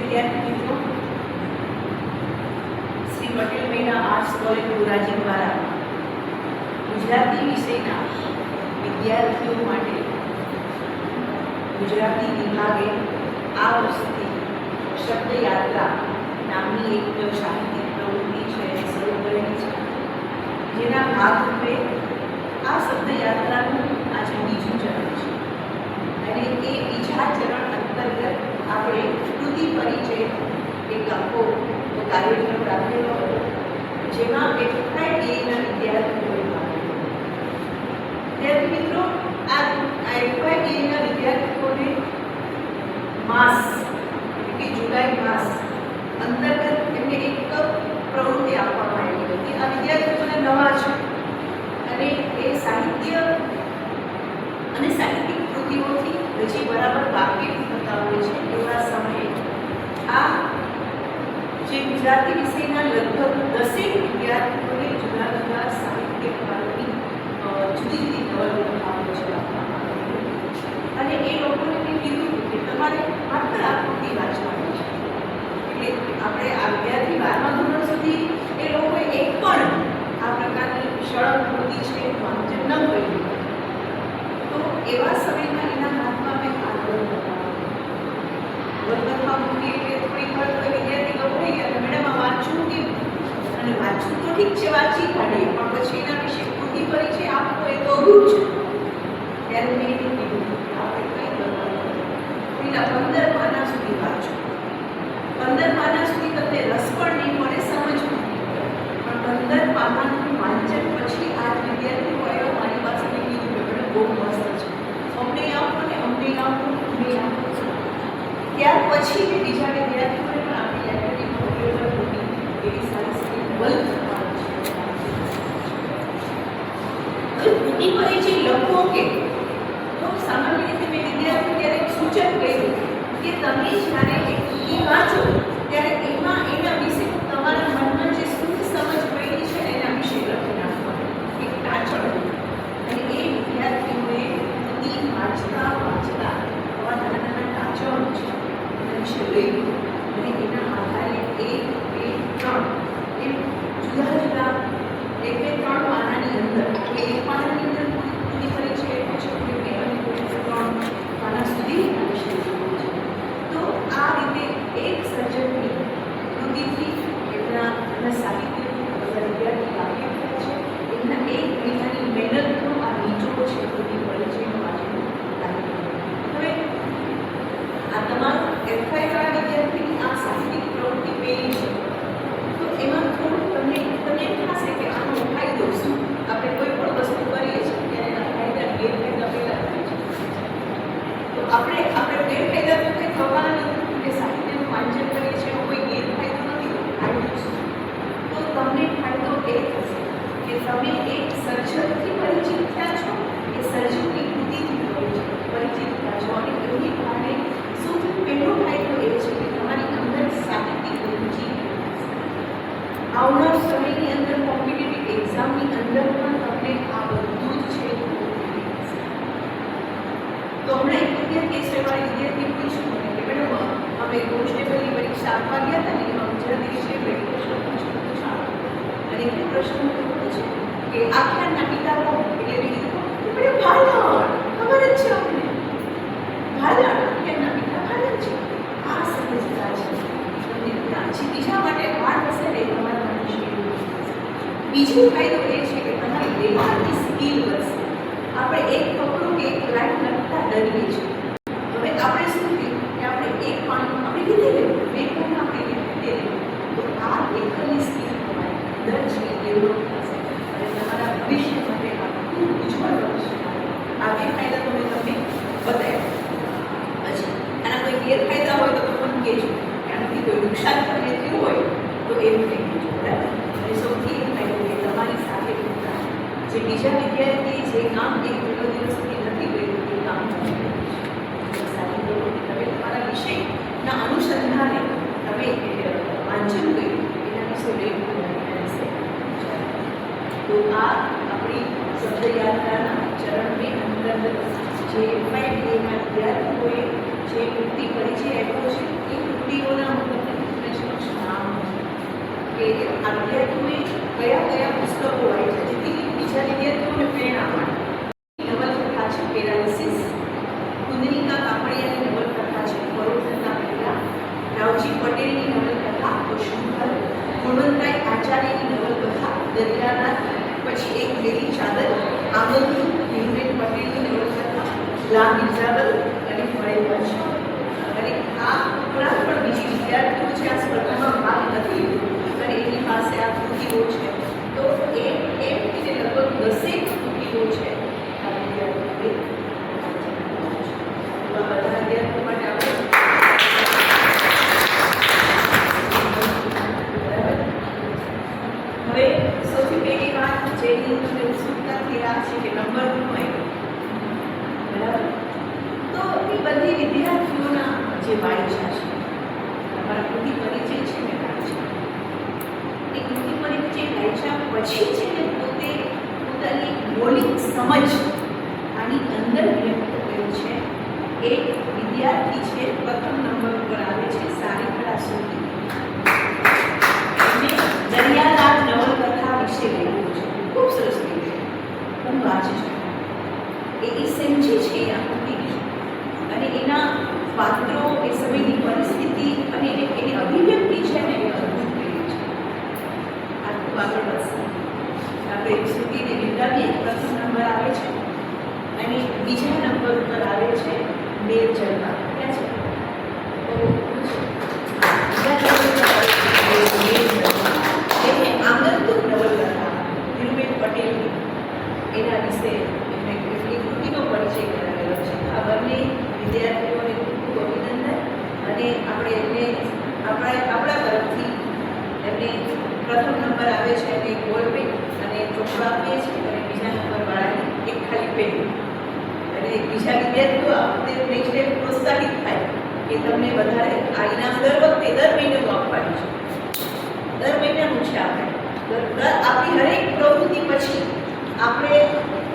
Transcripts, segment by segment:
વિદ્યાર્થી મિત્રો, શ્રી પટેલ મહિલા આર્ટ્સ કોલેજ ધોરાજી દ્વારા ગુજરાતી વિષયના વિદ્યાર્થીઓ માટે ગુજરાતી વિભાગે આ વર્ષથી શબ્દયાત્રા નામની એક સાહિત્યિક પ્રવૃત્તિ છે એને શરૂ કરેલી છે, જેના ભાગરૂપે આ શબ્દયાત્રાનું આજે બીજું ચરણ છે અને એ બીજા ચરણ અંતર્ગત આપણે કૃતિ પરિચય એક આખો કાર્યક્રમ રાખેલો હતો, જેમાં FYBAના વિદ્યાર્થીઓએ ભાગ લીધો. વિદ્યાર્થી મિત્રો, આ FYBAના વિદ્યાર્થીઓને માસ એટલે કે જુલાઈ માસ અંતર્ગત એમને એક પ્રવૃત્તિ આપવામાં આવી હતી. આ વિદ્યાર્થીઓને નવા છે અને એ સાહિત્ય અને સાહિત્યિક કૃતિઓથી હજી બરાબર વાકેફ થતા હોય છે એવા સમયે આ જે ગુજરાતી વિષયના લગભગ 10 વિદ્યાર્થીઓને જુદા જુદા સાહિત્યકારોની જુદી જુદી નવલકથાઓ છે આપવામાં આવી અને એ લોકોને મેં કીધું કે તમારે માત્ર આ કૃતિ વાંચવાની છે. એટલે આપણે આ વિદ્યાર્થી 12મા ધોરણ સુધી એ લોકોએ એક પણ આ પ્રકારની સળંગ કૃતિ છે વાંચન ન કર્યું. તો એવા સમયમાં એના હાથમાં મેં આગળ નવલકથા મૂકી એટલે થોડીક વાર તો વિદ્યાર્થી ગભરાઈ ગયા, મેડમ આ વાંચવું કેમ? અને વાંચવું તો ઠીક છે, વાંચી કાઢીએ, પણ પછી એના વિશે કૃતિ પરિચય આપવો એ તો અઘરું છે. ત્યારે મેં એને કીધું આપણે કંઈ કરવાનું, પેલા 15 પાના સુધી વાંચો. 15 પાના સુધી તમને રસ પણ નહીં મળે, સમજ પણ નહીં, પણ 15 પાનાનું વાંચન પછી આ વિદ્યાર્થીઓ આવ્યો મારી પાસે મેં કીધું કે મેડમ બહુ મસ્ત છે, અમને આપો ને અમને આપો અમને આપો. ત્યાર પછી મેં બીજા વિદ્યાર્થીઓને પણ આપણી લાઇબ્રેરીમાં અવેલેબલ હતી એવી સારી સારી નવલ હવે કૃતિ પરિચય લખો કે તો સામાન્ય રીતે મેં વિદ્યાર્થીઓ ત્યારે સૂચન કર્યું કે તમે જ્યારે એક કૃતિ વાંચો ત્યારે એમાં એના વિશે તમારા મનમાં જે શું સમજ પડી છે એના વિશે લખી નાખવાનું એક ટાચણ. અને એ વિદ્યાર્થીઓએ કૃતિ વાંચતા વાંચતા આવા નાના નાના ટાચણો છે એના વિશે લઈ અને એના આધારે 1, 2, 3 એમ જુદા જુદા 1, 2, 3 પાનાની અંદર કે એક પાનાની અંદર કૃતિ પરિચય પછી કોઈ 2 અને કોઈ 3 પાના સુધી એના વિશે લખ્યું છે. તો આ રીતે એક સર્જનની કૃતિથી એમના સાહિત્યનું વિદ્યાર્થી વાકેફ થાય છે. એમના એક મહિનાની મહેનતનો આ નીચો છે કૃતિ પરિચયનો આજનો કાર્યક્રમ. હવે આ તમારું FYવાળા વિદ્યાર્થીની આ સાહિત્યિક પ્રવૃત્તિ પહેલી છે, તો એમાં થોડુંક તમને એમ થશે કે આનો ફાયદો શું? આપણે કોઈ પણ વસ્તુ કરીએ છીએ ત્યારે એના ફાયદા ગેરફાયદા પહેલાં થાય છે. તો આપણે ગેરફાયદા તો કંઈ થવાના નથી કે સાહિત્યનું વાંચન કરીએ છીએ એનો કોઈ ગેરફાયદો નથી, ફાયદો શું? તો તમને ફાયદો એ થશે કે તમે એક સર્જનથી પરિચિત થયા છો, એ સર્જનની કૃતિથી પરિચિત થયા છો અને એની કારણે શું પહેલો ફાયદો એ છે કે તમારી અંદર સાહિત્યિક રુચિ આવનાર સમયની અંદર કોમ્પિટિટિવ એક્ઝામની અંદર પણ તમને આ બધું જ છે. તો હમણાં એક વિદ્યાર્થી વિષયવાળી વિદ્યાર્થી પૂછ્યું મને કે મેડમ અમે કોન્સ્ટેબલની પરીક્ષા આપવા ગયા હતા ને એમાં ગુજરાતી વિષય પહેલો પ્રશ્ન પૂછ્યો અને એ પ્રશ્ન પૂછે કે આખ્યાનના પિતા કોણ? એટલે મેં કીધું મેડમ ભાલણ, ખબર જ છે અમને, ભાલણ આખ્યાનના પિતા ભાલણ છે. આ સમજતા છે તમને છે. બીજા માટે હાર્ડ હશે ને તમારા માટે બીજો ફાયદો એ છે કે તમારી લેખનની સ્કિલ વધશે. આપણે એક પકડું કે એક લાઈન લખતા ડરીએ છીએ. હવે આપણે શું થયું કે આપણે એક પાનું આપણે લીધે લેવું, 2 પાના આપણે લીધે લેવું, તો આ લેખનની સ્કિલ તમારી અંદર છે ડેવલપ થશે અને તમારા ભવિષ્ય માટે આ ખૂબ ઉજ્જવળ ભવિષ્ય આ 2 ફાયદા તો મેં તમને બતાવ્યા. પછી આના કોઈ ગેરફાયદા હોય તો મને કહેજો કે આનાથી કોઈ નુકસાન તમને થયું હોય તો એવું કંઈ કહેજો, બરાબર? અને સૌથી એ ફાયદો કે તમારી સાથે જે બીજા વિદ્યાર્થીએ જે કામ એક પહેલો દિવસ સુધી નથી કર્યું એ કામ તમે તમારા વિષયના અનુસંધાને તમે વાંચન કર્યું એના વિશે લેવું એના વિશે. તો આ આપણી શબ્દયાત્રાના ચરણની અંતર્ગત જે FYBAના વિદ્યાર્થીઓએ જે કૃતિ પરિચય આપ્યો છે એ કૃતિઓના રાવજી પટેલની નવલકથા કુસુમભર, ગુણવંતરાય આચાર્યની નવલકથા દરિયાનાથ, પછી એક લીલી ચાદર, આનંદ હિરુબેન પટેલની નવલકથા લા મિર્ઝાબલ અને મળેવંશ. અને આ ઉપરાંત પણ બીજી વિદ્યાર્થીઓ છે આ સ્પર્ધામાં ભાગ નથી લીધો અને એની પાસે આ કૃતિઓ છે. તો એમ રીતે લગભગ 10 કૃતિઓ છે આ વિદ્યાર્થીઓએ. બધા વિદ્યાર્થીઓ માટે આપણે હવે સૌથી પહેલી વાત જેની તમને ઉત્સુકતાથી રાહ છે કે નંબર શું આવ્યો, બરાબર? તો એ બધી વિદ્યાર્થીઓના જે વાંચા છે, તમારા કૃતિ પરિચય છે ને વાંચા, એ કૃતિ પરિચય વાંચા પછી છે ને પોતે પોતાની મૌલિક સમજ આની અંદર વ્યક્ત કર્યું છે. એક વિદ્યાર્થી છે પ્રથમ નંબર ઉપર આવે છે સારીખડા સોની, દરિયાનાથ નવલકથા વિશે લખ્યું છે, ખૂબ સરસ રીતે હું વાંચી છું. એ સમજી છે આ કૃતિ અને એના પાત્રો, એ સમયની પરિસ્થિતિ અને એની અભિવ્યક્તિ છે ને એ અદ્ભુત કરી છે. આ ખૂબ આગળ વધશે. આપણે શ્રુતિને બિરદાવીએ. પ્રથમ નંબર આવે છે અને બીજા નંબર ઉપર આવે છે મેર જલવા. ક્યાં છે? આંગણતુક નવલકથા હિરુબેન પટેલની, એના વિશે એમને કેટલી કૃતિનો પરિચય કરાવેલો છે. આ બંને વિદ્યાર્થીઓને ખૂબ અભિનંદન અને આપણે એમને આપણા તરફથી એમને પ્રથમ નંબર આવે છે અને ગોલ્ડ પેન અને ચોપડો આપીએ છીએ અને બીજા નંબરવાળાને એક ખાલી પેન અને બીજા વિદ્યાર્થીઓ આ વખતે નેક્સ્ટ ડે પ્રોત્સાહિત થાય કે તમને વધારે આ ઇનામ દર વખતે દર મહિનેનું આપવાનું છે. દર મહિનાનું છે. આપણે આપણી હરેક પ્રવૃત્તિ પછી આપણે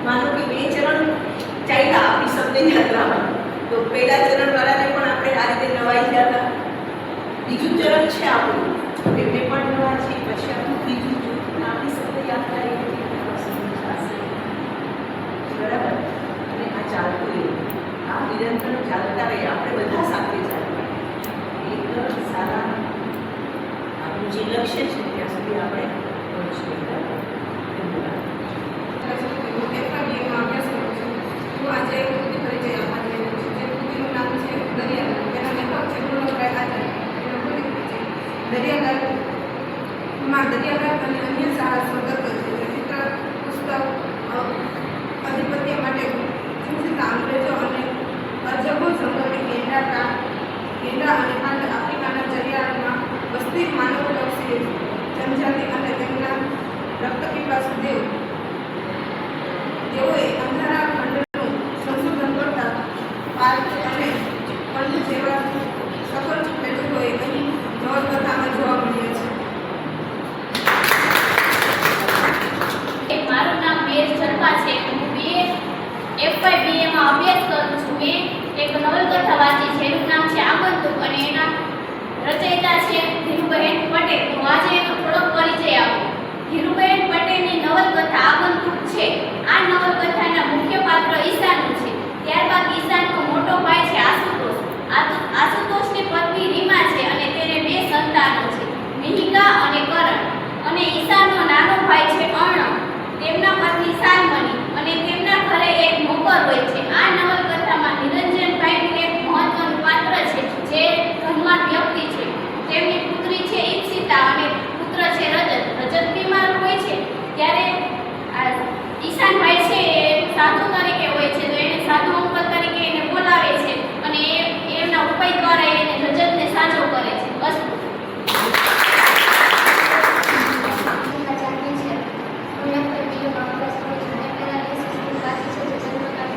માનો કે 2 ચરણ ચાલ્યા આપણી શબ્દ યાત્રામાં, તો પહેલા ચરણવાળાને પણ આપણે આ રીતે નવાઈ ગયા હતા. બીજું ચરણ છે આપણું, એમને પણ નવા છે. પછી આપણું ત્રીજું જૂથ આપણી શબ્દ યાત્રા એ બરાબર. અને આ ચાલતું રહે, આ નિરંતર ચાલતા રહે. આપણે બધા સાથે ચાલવા એક સારા આપણું જે લક્ષ્ય છે ત્યાં સુધી આપણે પહોંચીએ. હું આજે કૃતિ પરિચય આપવા જઈ રહી છું. જે કૃતિનું નામ છે દરિયાનાથ. તેના લેખક છે ગુણવંતરાય આચાર્ય. એનો કૃતિ પરિચય દરિયાનાથમાં દરિયાનાથ અને અન્ય સાહસો દત્ત છે. ચિત્ર પુસ્તક આધિપત્ય માટે સૂચિત અંગ્રેજો અને અજબો જંગલને કેન્દ્રા અને આફ્રિકાના ચરિયામાં વસ્તી માનવલક્ષી જનજાતિ અને તેમના રક્તપિપાસુ તેઓએ અંધારા ખંડનું સંશોધન કરતા પાર્ક અને ખંડ જેવા સફળ લેખકોએ અહીં નવલકથામાં જોવા મળ્યા છે. મારું નામ મેર જલવા છે. હું FY BA માં અભ્યાસ કરું છું. મેં એક નવલકથા વાંચી છે, એનું નામ છે આંગણતુક અને એના રચયિતા છે ધીરુબહેન પટેલ. તો આજે એનો થોડોક પરિચય આપું. ધીરુબહેન પટેલની નવલકથા આંગણતુક છે. આ નવલકથાના મુખ્ય પાત્ર ઈશાનું છે. ત્યારબાદ ઈશાનનો મોટો ભાઈ છે આશુતોષ. આશુતોષની પત્ની રીમા છે અને તેને 2 સંતાનો છે, મિહિકા અને કરણ. અને ઈશાનનો નાનો ભાઈ છે અર્ણવ, તેમના પત્ની શાલ્મની અને તેમના ઘરે એક નોકર હોય છે. આ નવલકથામાં નિરંજનભાઈનું એક મહત્વનું પાત્ર છે જે ધનવાન વ્યક્તિ છે. તેમની પુત્રી છે ઈપ્સિતા અને પુત્ર છે રજત. રજત બીમાર હોય છે ત્યારે ઈશાનભાઈ છે એ સાધુ તરીકે હોય છે, તો એને સાધુ અંકલ તરીકે એને બોલાવે છે અને એમના ઉપાય દ્વારા એને રજતને સાજો કરે છે. બસ. છે. હું FY BA માં અભ્યાસ કરું છું. મેં પહેલા 20 વાંચી છે જે જન્મકાળ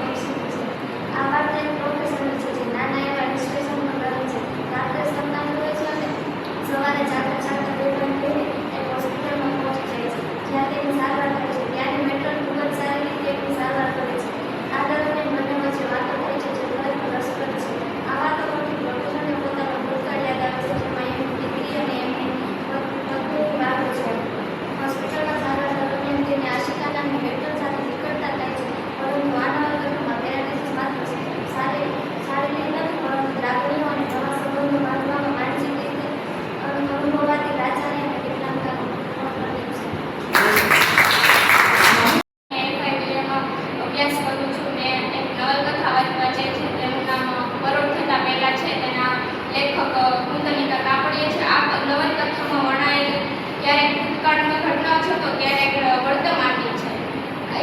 હું તનિકા કાપડીએ છે. આ નવલકથામાં વર્ણાયેલી ક્યારેક ભૂતકાળની ઘટનાઓ છે તો ક્યારેક વર્તમાનની છે.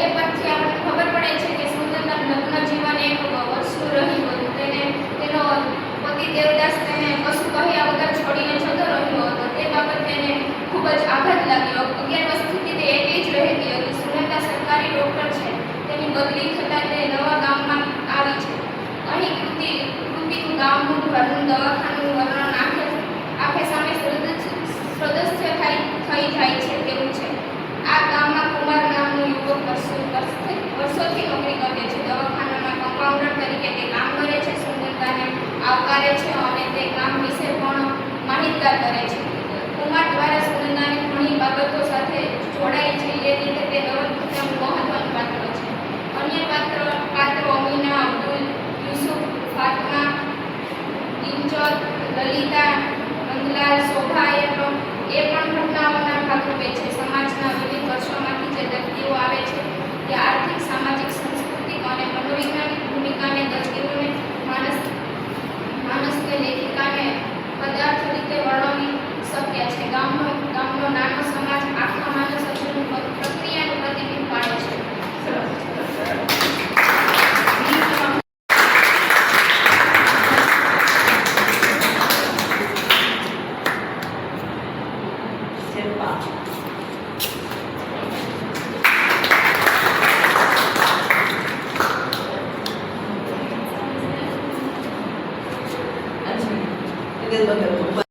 એ પરથી આપણને ખબર પડે છે કે સુંદરનું લગ્ન જીવન એક વર્ષનું રહ્યું હતું. તેનો પતિ દેવદાસ તેને કશું કહ્યા વગર છોડીને જતો રહ્યો હતો. તે બાબત તેને ખૂબ જ આઘાત લાગ્યો. 11 વર્ષથી તે એકલી જ રહેતી હતી. સુનંદા સરકારી ડૉક્ટર છે. તેની બદલી થતાં તે નવા ગામમાં આવી છે. અહીં કૃતિનું ગામનું ઘરનું દવાખાનું વર્ણન આંખે સામે સદસ્ય થઈ જાય છે તેવું છે. આ ગામમાં કુમાર નામનો યુવક વર્ષોથી નોકરી કરે છે. દવાખાનામાં કમ્પાઉન્ડર તરીકે તે કામ કરે છે. સુંદરતાને આવકારે છે અને તે કામ વિશે પણ માહિતગાર કરે છે. કુમાર દ્વારા સુનંદાને ઘણી બાબતો સાથે જોડાય છે. એ રીતે તે નવલકથાનું મહત્વનું પાત્ર છે. અન્ય પાત્રો અમીના, અબ્દુલ, યુસુફ, ફાતમા, દિનચોર, લલિતા, નંદલાલ, શોભા એ પણ ઘટનાઓના ભાગરૂપે છે. સમાજના વિવિધ વર્ષોમાંથી જે વ્યક્તિઓ આવે છે તે આર્થિક, સામાજિક, સાંસ્કૃતિક અને મનોવૈજ્ઞાનિક ભૂમિકાને દર્દીઓને માણસને લેખિકાને પદાર્થ રીતે વર્ણવી શક્ય છે. ગામનો નાનો સમાજ આખા માનવ સર્જન પ્રક્રિયાનું પ્રતિબિંબ પાડે છે. શિલ્પા. અચ્છા. એટલે બધું